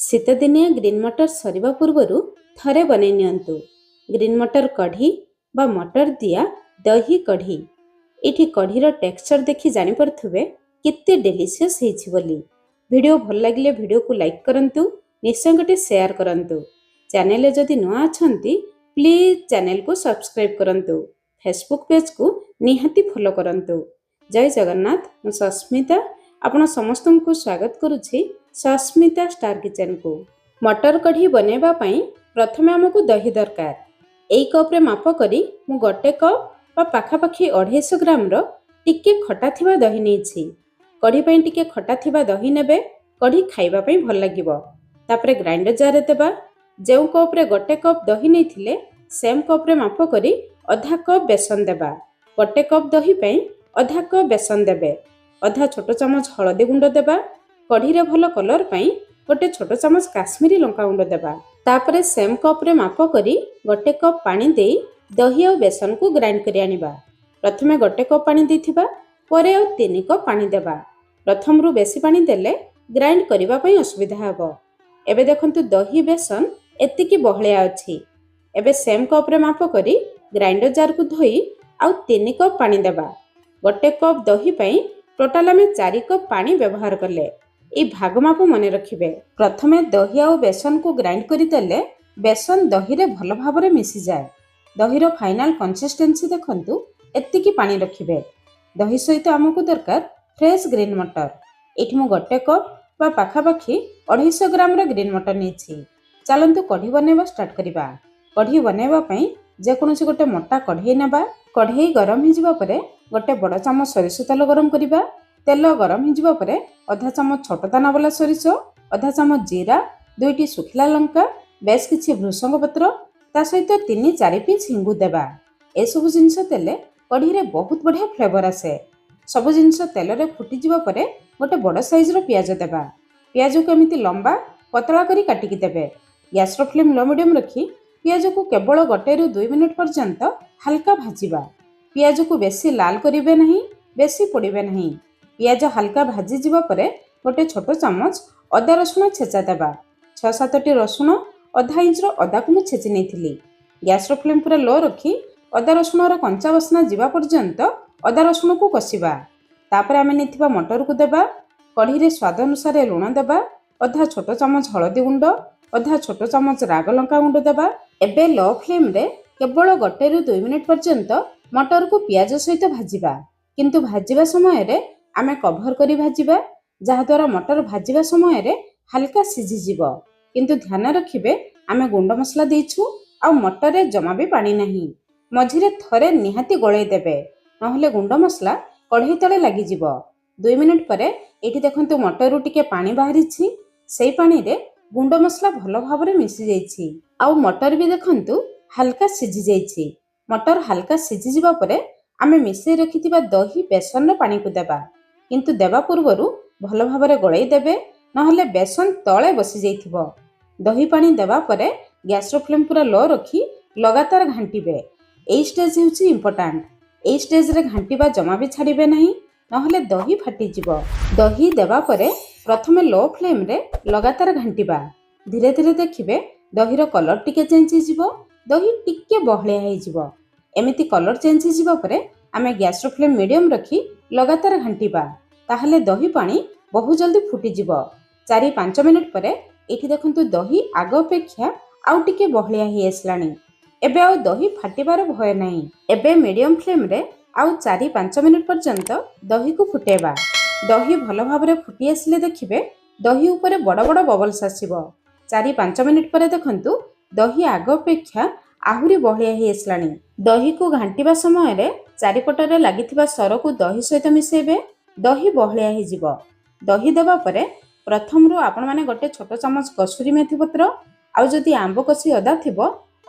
ଶୀତଦିନିଆ green ମଟର ସରିବା ପୂର୍ବରୁ ଥରେ ବନେଇ ନିଅନ୍ତୁ ଗ୍ରୀନ୍ ମଟର କଢ଼ି ବା ମଟର ଦିଆ ଦହି କଢ଼ି। ଏଠି କଢ଼ିର ଟେକ୍ସଚର ଦେଖି ଜାଣିପାରୁଥିବେ କେତେ ଡେଲିସିୟସ୍ ହେଇଛି ବୋଲି। ଭିଡ଼ିଓ ଭଲ ଲାଗିଲେ ଭିଡ଼ିଓକୁ ଲାଇକ୍ କରନ୍ତୁ, ନିଶ୍ଚୟ ଗୋଟେ ସେୟାର କରନ୍ତୁ। ଚ୍ୟାନେଲରେ ଯଦି ନୂଆ ଅଛନ୍ତି ପ୍ଲିଜ୍ ଚ୍ୟାନେଲକୁ ସବସ୍କ୍ରାଇବ୍ କରନ୍ତୁ। ଫେସବୁକ୍ ପେଜକୁ ନିହାତି ଫଲୋ କରନ୍ତୁ। ଜୟ ଜଗନ୍ନାଥ, ମୁଁ ସସ୍ମିତା ଆପଣ ସମସ୍ତଙ୍କୁ ସ୍ୱାଗତ କରୁଛି ସସ୍ମିତା ଷ୍ଟାର କିଚେନକୁ। ମଟର କଢ଼ି ବନେଇବା ପାଇଁ ପ୍ରଥମେ ଆମକୁ ଦହି ଦରକାର। ଏଇ କପ୍ରେ ମାପ କରି ମୁଁ ଗୋଟେ କପ୍ ବା ପାଖାପାଖି 250 ଗ୍ରାମର ଟିକେ ଖଟା ଥିବା ଦହି ନେଇଛି। କଢ଼ି ପାଇଁ ଟିକେ ଖଟା ଥିବା ଦହି ନେବେ, କଢ଼ି ଖାଇବା ପାଇଁ ଭଲ ଲାଗିବ। ତାପରେ ଗ୍ରାଇଣ୍ଡର ଜାରରେ ଦେବା। ଯେଉଁ କପ୍ରେ ଗୋଟେ କପ୍ ଦହି ନେଇଥିଲେ ସେମ୍ କପ୍ରେ ମାପ କରି ଅଧା କପ୍ ବେସନ ଦେବା। ଗୋଟେ କପ୍ ଦହି ପାଇଁ ଅଧା କପ୍ ବେସନ ଦେବେ। ଅଧା ଛୋଟ ଚାମଚ ହଳଦୀ ଗୁଣ୍ଡ ଦେବା। କଢ଼ିରେ ଭଲ କଲର୍ ପାଇଁ ଗୋଟେ ଛୋଟ ଚାମଚ କାଶ୍ମୀରୀ ଲଙ୍କା ଗୁଣ୍ଡ ଦେବା। ତାପରେ ସେମ୍ କପ୍ରେ ମାପ କରି ଗୋଟେ କପ୍ ପାଣି ଦେଇ ଦହି ଆଉ ବେସନକୁ ଗ୍ରାଇଣ୍ଡ କରି ଆଣିବା। ପ୍ରଥମେ ଗୋଟେ କପ୍ ପାଣି ଦେଇଥିବା, ପରେ ଆଉ 3 କପ୍ ପାଣି ଦେବା। ପ୍ରଥମରୁ ବେଶୀ ପାଣି ଦେଲେ ଗ୍ରାଇଣ୍ଡ କରିବା ପାଇଁ ଅସୁବିଧା ହେବ। ଏବେ ଦେଖନ୍ତୁ ଦହି ବେସନ ଏତିକି ବହଳିଆ ଅଛି। ଏବେ ସେମ୍ କପ୍ରେ ମାପ କରି ଗ୍ରାଇଣ୍ଡର ଜାରକୁ ଧୋଇ ଆଉ 3 କପ୍ ପାଣି ଦେବା। ଗୋଟେ କପ୍ ଦହି ପାଇଁ ଟୋଟାଲ ଆମେ 4 କପ୍ ପାଣି ବ୍ୟବହାର କଲେ। এই ଭାଗ ମାପ ମନେ ରଖିବେ। ପ୍ରଥମେ ଦହି ଆଉ ବେସନକୁ ଗ୍ରାଇଣ୍ଡ କରିଦେଲେ ବେସନ ଦହିରେ ଭଲ ଭାବରେ ମିଶିଯାଏ। ଦହିର ଫାଇନାଲ କନସିଷ୍ଟେନ୍ସି ଦେଖନ୍ତୁ, ଏତିକି ପାଣି ରଖିବେ। ଦହି ସହିତ ଆମକୁ ଦରକାର ଫ୍ରେଶ ଗ୍ରୀନ୍ ମଟର। ଏଠି ମୁଁ ଗୋଟେ କପ୍ ବା ପାଖାପାଖି 250 ଗ୍ରାମର ଗ୍ରୀନ୍ ମଟର ନେଇଛି। ଚାଲନ୍ତୁ କଢ଼ି ବନେଇବା ଷ୍ଟାର୍ଟ କରିବା। କଢ଼ି ବନେଇବା ପାଇଁ ଯେକୌଣସି ଗୋଟେ ମୋଟା କଢ଼େଇ ନେବା। କଢ଼େଇ ଗରମ ହେଇଯିବା ପରେ ଗୋଟେ ବଡ଼ ଚାମଚ ସୋରିଷ ତେଲ ଗରମ କରିବା। ତେଲ ଗରମ ହେଇଯିବା ପରେ ଅଧା ଚାମଚ ଛୋଟ ଦାନା ବାଲା ସୋରିଷ, ଅଧା ଚାମଚ ଜିରା, 2ଟି ଶୁଖିଲା ଲଙ୍କା, ବେଶ କିଛି ଭୃଷଙ୍ଗ ପତ୍ର, ତା ସହିତ 3-4 ପିସ୍ ହିଙ୍ଗୁ ଦେବା। ଏସବୁ ଜିନିଷ ଦେଲେ କଢ଼ିରେ ବହୁତ ବଢ଼ିଆ ଫ୍ଲେଭର ଆସେ। ସବୁ ଜିନିଷ ତେଲରେ ଫୁଟିଯିବା ପରେ ଗୋଟେ ବଡ଼ ସାଇଜର ପିଆଜ ଦେବା। ପିଆଜକୁ ଏମିତି ଲମ୍ବା ପତଳା କରି କାଟିକି ଦେବେ। ଗ୍ୟାସର ଫ୍ଲେମ୍ ଲୋ ମିଡ଼ିୟମ୍ ରଖି ପିଆଜକୁ କେବଳ 1ରୁ 2 ମିନିଟ୍ ପର୍ଯ୍ୟନ୍ତ ହାଲକା ଭାଜିବା। ପିଆଜକୁ ବେଶୀ ଲାଲ କରିବେ ନାହିଁ, ବେଶୀ ପୋଡ଼ିବେ ନାହିଁ। ପିଆଜ ହାଲକା ଭାଜିଯିବା ପରେ ଗୋଟେ ଛୋଟ ଚାମଚ ଅଦା ରସୁଣ ଛେଚା ଦେବା। 6-7ଟି ରସୁଣ, ଅଧା ଇଞ୍ଚର ଅଦାକୁ ମୁଁ ଛେଚି ନେଇଥିଲି। ଗ୍ୟାସର ଫ୍ଲେମ୍ ପୁରା ଲୋ ରଖି ଅଦା ରସୁଣର କଞ୍ଚା ବାସ୍ନା ଯିବା ପର୍ଯ୍ୟନ୍ତ ଅଦା ରସୁଣକୁ କଷିବା। ତାପରେ ଆମେ ନେଇଥିବା ମଟରକୁ ଦେବା। କଢ଼ିରେ ସ୍ୱାଦ ଅନୁସାରେ ଲୁଣ ଦେବା। ଅଧା ଛୋଟ ଚାମଚ ହଳଦୀ ଗୁଣ୍ଡ, ଅଧା ଛୋଟ ଚାମଚ ରାଗ ଲଙ୍କା ଗୁଣ୍ଡ ଦେବା। ଏବେ ଲୋ ଫ୍ଲେମ୍ରେ କେବଳ 1ରୁ 2 ମିନିଟ୍ ପର୍ଯ୍ୟନ୍ତ ମଟରକୁ ପିଆଜ ସହିତ ଭାଜିବା। କିନ୍ତୁ ଭାଜିବା ସମୟରେ ଆମେ କଭର କରି ଭାଜିବା, ଯାହାଦ୍ୱାରା ମଟର ଭାଜିବା ସମୟରେ ହାଲକା ସିଝିଯିବ। କିନ୍ତୁ ଧ୍ୟାନ ରଖିବେ ଆମେ ଗୁଣ୍ଡ ମସଲା ଦେଇଛୁ ଆଉ ମଟରରେ ଜମା ବି ପାଣି ନାହିଁ। ମଝିରେ ଥରେ ନିହାତି ଗୋଳେଇ ଦେବେ, ନହେଲେ ଗୁଣ୍ଡ ମସଲା କଢ଼େଇ ତଳେ ଲାଗିଯିବ। 2 ମିନିଟ୍ ପରେ ଏଠି ଦେଖନ୍ତୁ ମଟରରୁ ଟିକେ ପାଣି ବାହାରିଛି। ସେଇ ପାଣିରେ ଗୁଣ୍ଡ ମସଲା ଭଲ ଭାବରେ ମିଶି ଯାଇଛି ଆଉ ମଟର ବି ଦେଖନ୍ତୁ ହାଲକା ସିଝି ଯାଇଛି। ମଟର ହାଲକା ସିଝିଯିବା ପରେ ଆମେ ମିଶେଇ ରଖିଥିବା ଦହି ବେସନର ପାଣିକୁ ଦେବା। କିନ୍ତୁ ଦେବା ପୂର୍ବରୁ ଭଲ ଭାବରେ ଗୋଳେଇ ଦେବେ, ନହେଲେ ବେସନ ତଳେ ବସି ଯାଇଥିବ। ଦହି ପାଣି ଦେବା ପରେ ଗ୍ୟାସର ଫ୍ଲେମ୍ ପୁରା ଲୋ ରଖି ଲଗାତାର ଘାଣ୍ଟିବେ। ଏଇ ଷ୍ଟେଜ୍ ହେଉଛି ଇମ୍ପୋର୍ଟାଣ୍ଟ। ଏଇ ଷ୍ଟେଜ୍ରେ ଘାଣ୍ଟିବା ଜମା ବି ଛାଡ଼ିବେ ନାହିଁ, ନହେଲେ ଦହି ଫାଟିଯିବ। ଦହି ଦେବା ପରେ ପ୍ରଥମେ ଲୋ ଫ୍ଲେମ୍ରେ ଲଗାତାର ଘାଣ୍ଟିବା। ଧୀରେ ଧୀରେ ଦେଖିବେ ଦହିର କଲର୍ ଟିକେ ଚେଞ୍ଜ ହେଇଯିବ, ଦହି ଟିକେ ବହଳିଆ ହେଇଯିବ। ଏମିତି କଲର୍ ଚେଞ୍ଜ ହେଇଯିବା ପରେ ଆମେ ଗ୍ୟାସର ଫ୍ଲେମ୍ ମିଡ଼ିୟମ୍ ରଖି ଲଗାତାର ଘାଣ୍ଟିବା। ତାହେଲେ ଦହି ପାଣି ବହୁ ଜଲ୍ଦି ଫୁଟିଯିବ। 4-5 ମିନିଟ୍ ପରେ ଏଠି ଦେଖନ୍ତୁ ଦହି ଆଗ ଅପେକ୍ଷା ଆଉ ଟିକେ ବହଳିଆ ହେଇ ଆସିଲାଣି। ଏବେ ଆଉ ଦହି ଫାଟିବାର ଭୟ ନାହିଁ। ଏବେ ମିଡ଼ିୟମ୍ ଫ୍ଲେମ୍ରେ ଆଉ 4-5 ମିନିଟ୍ ପର୍ଯ୍ୟନ୍ତ ଦହିକୁ ଫୁଟେଇବା। ଦହି ଭଲ ଭାବରେ ଫୁଟି ଆସିଲେ ଦେଖିବେ ଦହି ଉପରେ ବଡ଼ ବଡ଼ ବବଲ୍ସ ଆସିବ। 4-5 ମିନିଟ୍ ପରେ ଦେଖନ୍ତୁ ଦହି ଆଗ ଅପେକ୍ଷା ଆହୁରି ବହଳିଆ ହେଇ ଆସିଲାଣି। ଦହିକୁ ଘାଣ୍ଟିବା ସମୟରେ ଚାରିପଟରେ ଲାଗିଥିବା ସରକୁ ଦହି ସହିତ ମିଶାଇବେ। ଦହି ବହଳିଆ ହେଇଯିବ। ଦହି ଦେବା ପରେ ପ୍ରଥମରୁ ଆପଣମାନେ ଗୋଟେ ଛୋଟ ଚାମଚ କସୁରୀ ମେଥି ପତ୍ର ଆଉ ଯଦି ଆମ୍ବ କଷି ଅଦା ଥିବ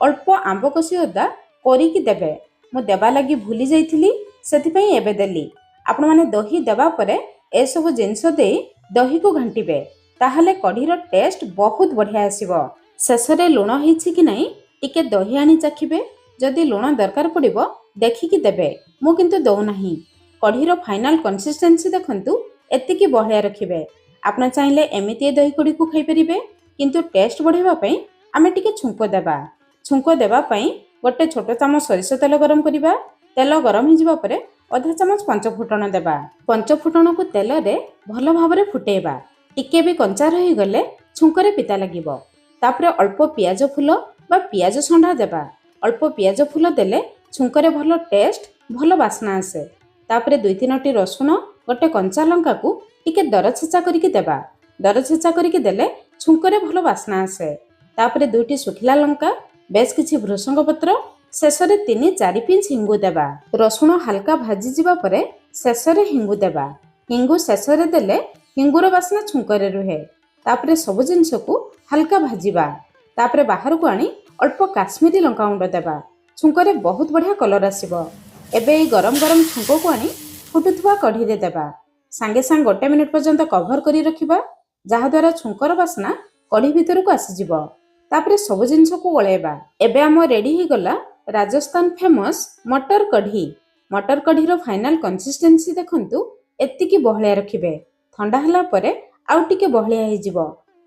ଅଳ୍ପ ଆମ୍ବ କଷି ଅଦା କରିକି ଦେବେ। ମୁଁ ଦେବା ଲାଗି ଭୁଲି ଯାଇଥିଲି, ସେଥିପାଇଁ ଏବେ ଦେଲି। ଆପଣମାନେ ଦହି ଦେବା ପରେ ଏସବୁ ଜିନିଷ ଦେଇ ଦହିକୁ ଘାଣ୍ଟିବେ, ତାହେଲେ କଢ଼ିର ଟେଷ୍ଟ ବହୁତ ବଢ଼ିଆ ଆସିବ। ଶେଷରେ ଲୁଣ ହେଇଛି କି ନାହିଁ ଟିକେ ଦହି ଆଣି ଚାଖିବେ। ଯଦି ଲୁଣ ଦରକାର ପଡ଼ିବ ଦେଖିକି ଦେବେ, ମୁଁ କିନ୍ତୁ ଦେଉନାହିଁ। କଢ଼ିର ଫାଇନାଲ କନସିଷ୍ଟେନ୍ସି ଦେଖନ୍ତୁ, ଏତିକି ବହଳିଆ ରଖିବେ। ଆପଣ ଚାହିଁଲେ ଏମିତି ଏ ଦହି କଢ଼ିକୁ ଖାଇପାରିବେ, କିନ୍ତୁ ଟେଷ୍ଟ ବଢ଼ାଇବା ପାଇଁ ଆମେ ଟିକେ ଛୁଙ୍କ ଦେବା। ଛୁଙ୍କ ଦେବା ପାଇଁ ଗୋଟେ ଛୋଟ ଚାମଚ ସୋରିଷ ତେଲ ଗରମ କରିବା। ତେଲ ଗରମ ହେଇଯିବା ପରେ ଅଧା ଚାମଚ ପଞ୍ଚଫୁଟଣ ଦେବା। ପଞ୍ଚଫୁଟଣକୁ ତେଲରେ ଭଲ ଭାବରେ ଫୁଟେଇବା। ଟିକେ ବି କଞ୍ଚା ରହିଗଲେ ଛୁଙ୍କରେ ପିତା ଲାଗିବ। ତାପରେ ଅଳ୍ପ ପିଆଜ ଫୁଲ ବା ପିଆଜ ସଣ୍ଡା ଦେବା। ଅଳ୍ପ ପିଆଜ ଫୁଲ ଦେଲେ ଛୁଙ୍କରେ ଭଲ ଟେଷ୍ଟ, ଭଲ ବାସ୍ନା ଆସେ। ତାପରେ 2-3ଟି ରସୁଣ, ଗୋଟେ କଞ୍ଚା ଲଙ୍କାକୁ ଟିକେ ଦରଛେଚା କରିକି ଦେବା। ଦରଛେଚା କରିକି ଦେଲେ ଛୁଙ୍କରେ ଭଲ ବାସ୍ନା ଆସେ। ତାପରେ 2ଟି ଶୁଖିଲା ଲଙ୍କା, ବେଶ କିଛି ଭୃଷଙ୍ଗ ପତ୍ର, ଶେଷରେ 3-4 ପିଞ୍ଚ ହିଙ୍ଗୁ ଦେବା। ରସୁଣ ହାଲକା ଭାଜିଯିବା ପରେ ଶେଷରେ ହିଙ୍ଗୁ ଦେବା। ହିଙ୍ଗୁ ଶେଷରେ ଦେଲେ ହିଙ୍ଗୁର ବାସ୍ନା ଛୁଙ୍କରେ ରୁହେ। ତାପରେ ସବୁ ଜିନିଷକୁ ହାଲକା ଭାଜିବା। ତାପରେ ବାହାରକୁ ଆଣି ଅଳ୍ପ କାଶ୍ମୀରୀ ଲଙ୍କାଗୁଣ୍ଡ ଦେବା। ଛୁଙ୍କରେ ବହୁତ ବଢ଼ିଆ କଲର ଆସିବ। ଏବେ ଏଇ ଗରମ ଗରମ ଛୁଙ୍କକୁ ଆଣି ଫୁଟୁଥିବା କଢ଼ିରେ ଦେବା। ସାଙ୍ଗେ ସାଙ୍ଗେ 1 ମିନିଟ୍ ପର୍ଯ୍ୟନ୍ତ କଭର କରି ରଖିବା, ଯାହାଦ୍ୱାରା ଛୁଙ୍କର ବାସ୍ନା କଢ଼ି ଭିତରକୁ ଆସିଯିବ। ତାପରେ ସବୁ ଜିନିଷକୁ ଗୋଳେଇବା। ଏବେ ଆମ ରେଡି ହେଇଗଲା ରାଜସ୍ଥାନ ଫେମସ୍ ମଟର କଢ଼ି। ମଟର କଢ଼ିର ଫାଇନାଲ କନସିଷ୍ଟେନ୍ସି ଦେଖନ୍ତୁ, ଏତିକି ବହଳିଆ ରଖିବେ। ଥଣ୍ଡା ହେଲା ପରେ ଆଉ ଟିକେ ବହଳିଆ ହେଇଯିବ।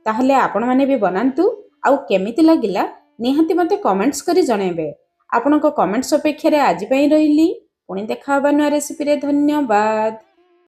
ତାହେଲେ ଆପଣମାନେ ବି ବନାନ୍ତୁ, ଆଉ କେମିତି ଲାଗିଲା ନିହାତି ମୋତେ କମେଣ୍ଟସ୍ କରି ଜଣାଇବେ। ଆପଣଙ୍କ କମେଣ୍ଟସ୍ ଅପେକ୍ଷାରେ ଆଜି ପାଇଁ ରହିଲି। ପୁଣି ଦେଖା ହେବା ନୂଆ ରେସିପିରେ। ଧନ୍ୟବାଦ।